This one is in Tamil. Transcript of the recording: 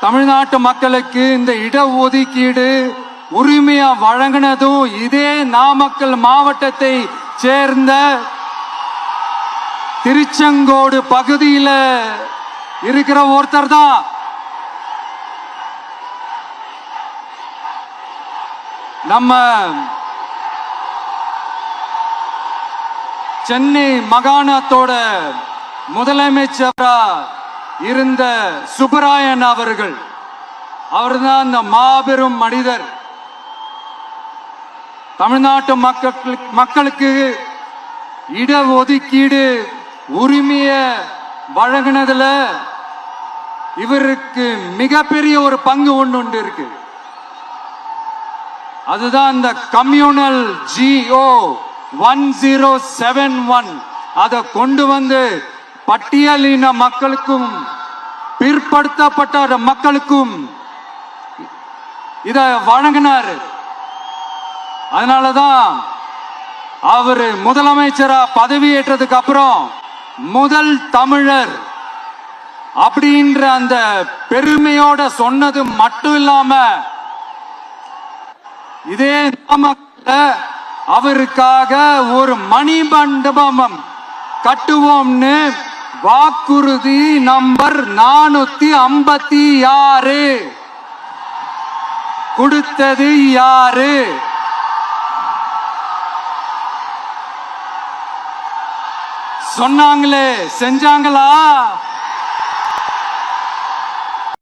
தமிழ்நாட்டு மக்களுக்கு இந்த இடஒதுக்கீடு உரிமையா வழங்கினதும் இதே நாமக்கல் மாவட்டத்தை சேர்ந்த திருச்செங்கோடு பகுதியில் இருக்கிற ஒருத்தர் தான். நம்ம சென்னை மாகாணத்தோட முதலமைச்சரா இருந்த சுப்பராயன் அவர்கள். அவர்தான் அந்த மாபெரும் மனிதர். தமிழ்நாட்டு மக்களுக்கு இடஒதுக்கீடு உரிமைய வழங்கினதுல இவருக்கு மிகப்பெரிய ஒரு பங்கு ஒன்று இருக்கு. அதுதான் இந்த கம்யூனல் GO 1071 அதை கொண்டு வந்து பட்டியலின மக்களுக்கும் பிற்படுத்தப்பட்ட மக்களுக்கும் இத வழங்கினார். அதனாலதான் அவர் முதலமைச்சரா பதவியேற்றதுக்கு அப்புறம் முதல் தமிழர் அப்படின்ற அந்த பெருமையோட சொன்னது மட்டும் இல்லாம இதே நாமக்கல்ல அவருக்காக ஒரு மணிமண்டபம் கட்டுவோம்னு வாக்குறுதி நம்பர் 456 கொடுத்தது யாரு? சொன்னாங்களே, செஞ்சாங்களா?